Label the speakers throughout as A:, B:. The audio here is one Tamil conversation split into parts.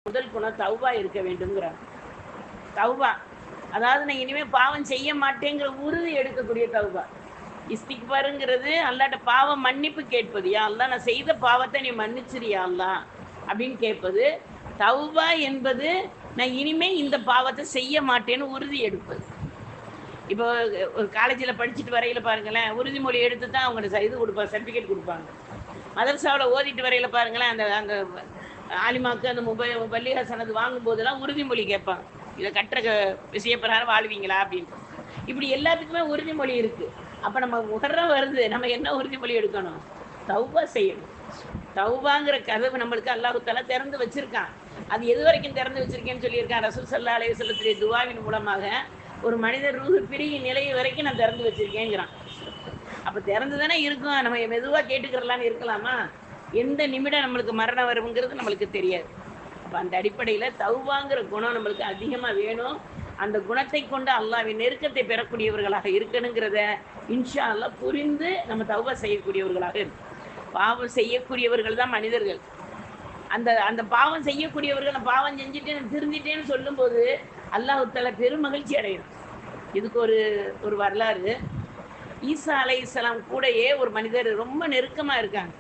A: முதல் குணம் தௌபா இருக்க வேண்டும்ங்கிறாங்க. தௌபா அதாவது நான் இனிமேல் பாவம் செய்ய மாட்டேங்கிற உறுதி எடுக்கக்கூடிய தௌபா. இஸ்திக்பாருங்கிறது அல்லாட்ட பாவம் மன்னிப்பு கேட்பது. யா அல்லா, நான் செய்த பாவத்தை நீ மன்னிச்சிரியா அல்லா அப்படின்னு கேட்பது. தௌபா என்பது நான் இனிமே இந்த பாவத்தை செய்ய மாட்டேன்னு உறுதி எடுப்பது. இப்போ ஒரு காலேஜில் படிச்சுட்டு வரையில் பாருங்களேன், உறுதிமொழி எடுத்து தான் அவங்க இது கொடுப்பாங்க, சர்டிஃபிகேட் கொடுப்பாங்க. மதரசாவில் ஓதிட்டு வரையில் பாருங்களேன், அந்த அந்த ஆலிமாக்கு அந்த பள்ளிகா சனது வாங்கும்போதெல்லாம் உறுதிமொழி கேட்பாங்க. இதை கற்ற விஷயப்பிரகாரம் வாழ்வீங்களா அப்படின்னு. இப்படி எல்லாத்துக்குமே உறுதிமொழி இருக்குது. அப்போ நம்ம முகர்றம் வருது, நம்ம என்ன உறுதிமொழி எடுக்கணும்? தௌபா செய்யணும். தௌபாங்கிற கதவு நம்மளுக்கு அல்லாஹ் தஆலா திறந்து வச்சிருக்கான். அது எது வரைக்கும் திறந்து வச்சிருக்கேன்னு சொல்லியிருக்கான். ரசூல் ஸல்லல்லாஹு அலைஹி வஸல்லத்துடைய துஆவின் மூலமாக ஒரு மனிதர் ரூஹு பிரியும் நிலை வரைக்கும் நான் திறந்து வச்சிருக்கேங்கிறான். அப்போ திறந்து தானே இருக்கும். நம்ம மெதுவாக கேட்டுக்கிறலான்னு இருக்கலாமா? எந்த நிமிடம் நம்மளுக்கு மரணம் வருங்கிறது நம்மளுக்கு தெரியாது. அப்போ அந்த அடிப்படையில் தௌபாங்கிற குணம் நம்மளுக்கு அதிகமாக வேணும். அந்த குணத்தை கொண்டு அல்லாஹ்வின் நெருக்கத்தை பெறக்கூடியவர்களாக இருக்கணுங்கிறத இன்ஷா அல்லாஹ் புரிந்து நம்ம தௌபா செய்யக்கூடியவர்களாக இருக்கும். பாவம் செய்யக்கூடியவர்கள் தான் மனிதர்கள். அந்த அந்த பாவம் செய்யக்கூடியவர்கள் நான் பாவம் செஞ்சுட்டேன் திருந்திட்டேன்னு சொல்லும்போது அல்லாஹ் தஆலா பெரும் மகிழ்ச்சி அடையும். இதுக்கு ஒரு வரலாறு. ஈசா அலைஹிஸ்ஸலாம் கூடயே ஒரு மனிதர் ரொம்ப நெருக்கமாக இருக்காங்க.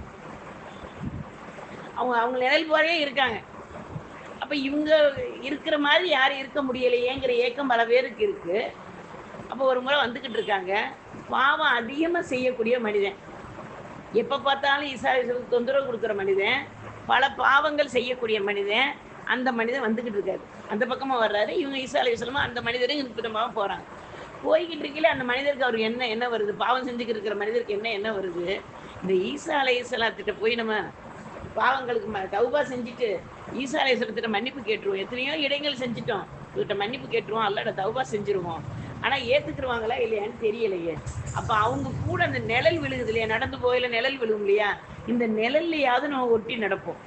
A: அவங்க நிழல் போலே இருக்காங்க. அப்போ இவங்க இருக்கிற மாதிரி யாரும் இருக்க முடியலையேங்கிற ஏக்கம் பல பேருக்கு இருக்குது. அப்போ ஒரு முறை வந்துக்கிட்டு இருக்காங்க. பாவம் அதிகமாக செய்யக்கூடிய மனிதன், எப்போ பார்த்தாலும் ஈசா அலைஹிஸ்ஸலாத்துக்கு தொந்தரவு கொடுக்குற மனிதன், பல பாவங்கள் செய்யக்கூடிய மனிதன். அந்த மனிதன் வந்துக்கிட்டு இருக்காரு. அந்த பக்கமாக வர்றாரு. இவங்க ஈசா அலைஹிஸ்ஸலாம் அந்த மனிதரும் விதமாக போகிறாங்க. போய்கிட்டு இருக்கல அந்த மனிதருக்கு அவருக்கு என்ன வருது? பாவம் செஞ்சுக்கிட்டு இருக்கிற மனிதருக்கு என்ன வருது? இந்த ஈசா அலைஹிஸ்ஸலாத்திட்ட போய் நம்ம பாவங்களுக்கு தௌபா செஞ்சுட்டு ஈசா அலைஹிஸ்ஸலாத்திட்ட மன்னிப்பு கேட்டுருவோம். எத்தனையோ இடங்கள் செஞ்சுட்டோம், இவர்கிட்ட மன்னிப்பு கேட்டுருவோம், அல்லாஹ்ட்ட தௌபா செஞ்சுருவோம். ஆனால் ஏற்றுக்குருவாங்களா இல்லையான்னு தெரியலையே. அப்போ அவங்க கூட அந்த நிழல் விழுகுது இல்லையா, நடந்து போயில நிழல் விழுகும் இல்லையா, இந்த நிழல்லையாவது நம்ம ஒட்டி நடப்போம்.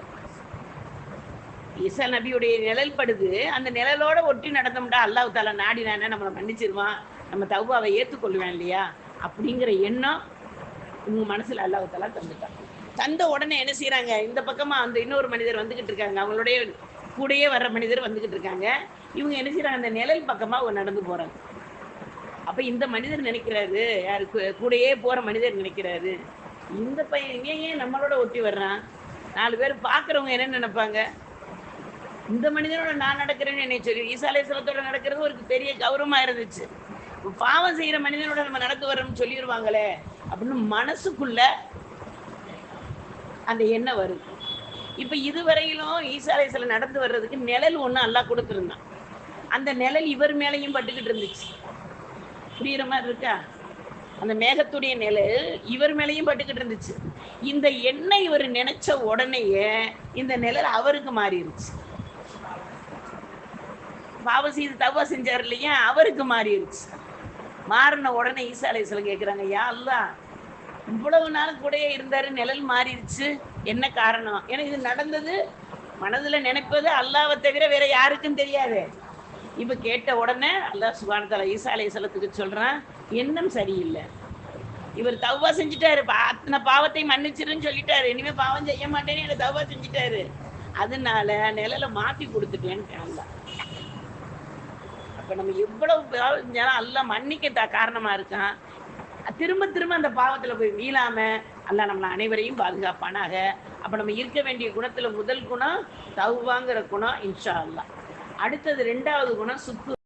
A: ஈசா நபியுடைய நிழல் படுது, அந்த நிழலோட ஒட்டி நடந்தோம்டா அல்லாஹ் தஆலா நாடினானே நம்மளை மன்னிச்சிருவான், நம்ம தௌபாவை ஏற்றுக்கொள்வேன் இல்லையா அப்படிங்கிற எண்ணம் உங்க மனசில் அல்லாஹ் தஆலா தந்துட்டான். தந்த உடனே என்ன செய்கிறாங்க, இந்த பக்கமாக அந்த இன்னொரு மனிதர் வந்துக்கிட்டு இருக்காங்க. அவங்களுடைய கூடையே வர்ற மனிதர் வந்துக்கிட்டு இருக்காங்க. இவங்க என்ன செய்கிறாங்க, அந்த நிழல் பக்கமாக நடந்து போகிறாங்க. அப்போ இந்த மனிதர் நினைக்கிறாரு, யாருக்கு கூடையே போகிற மனிதர் நினைக்கிறாரு, இந்த பையன் ஏன் நம்மளோட ஒட்டி வர்றான்? 4 பேர் பார்க்குறவங்க என்ன நினைப்பாங்க? இந்த மனிதனோட நான் நடக்கிறேன்னு என்னை சொல்லி ஈசா அலைஹிஸ்ஸலாத்தோட நடக்கிறது ஒரு பெரிய கௌரவமாக இருந்துச்சு. பாவம் செய்கிற மனிதனோட நம்ம நடந்து வர்றோம்னு சொல்லிடுவாங்களே அப்படின்னு மனசுக்குள்ள அந்த எண்ணம் வருது. இப்போ இதுவரையிலும் ஈசா அலைஹிஸ்ஸலாம் நடந்து வர்றதுக்கு நிழல் ஒன்று அல்லாஹ் கொடுத்துருந்தான். அந்த நிழல் இவர் மேலேயும் பட்டுக்கிட்டு இருந்துச்சு. புரியுற மாதிரி இருக்கா? அந்த மேகத்துடைய நிழல் இவர் மேலேயும் பட்டுக்கிட்டு இருந்துச்சு. இந்த எண்ணெய் இவர் நினைச்ச உடனேயே இந்த நிழல் அவருக்கு மாறிடுச்சு. பாவம் செய்து தௌபா செஞ்சார் இல்லையா, அவருக்கு மாறிடுச்சு. மாறின உடனே ஈசா அலைஹிஸ்ஸலாம் கேட்குறாங்க, யா அல்லாஹ், இவ்வளவு நாள் கூடயே இருந்தாரு, நிழல் மாறிடுச்சு, என்ன காரணம்? ஏன்னா இது நடந்தது மனதில் நினைப்பது அல்லாஹ்வை தவிர வேற யாருக்கும் தெரியாது. இப்போ கேட்ட உடனே அல்லாஹ் சுப்ஹானஹு வ தஆலா ஈசா அலைஹிஸ்ஸலாத்துக்கு சொல்கிறான், எண்ணம் சரியில்லை. இவர் தௌபா செஞ்சுட்டாரு, அத்தனை பாவத்தை மன்னிச்சிருன்னு சொல்லிட்டாரு, இனிமேல் பாவம் செய்ய மாட்டேன்னு என்னை தௌபா செஞ்சுட்டாரு, அதனால நிழலை மாற்றி கொடுத்துட்டேன்னு அல்லாஹ். அப்போ நம்ம எவ்வளவு பாவம் செஞ்சாலும் அல்லாஹ் மன்னிக்க காரணமாக இருக்கான். திரும்ப திரும்ப அந்த பாவத்தில் போய் வீழாமல் அல்லாஹ் நம்மளை அனைவரையும் பாதுகாப்பானாக. அப்போ நம்ம இருக்க வேண்டிய குணத்தில் முதல் குணம் தௌபாங்கிற குணம் இன்ஷா அல்லாஹ். அடுத்தது 2வது குணம் சுக்கு.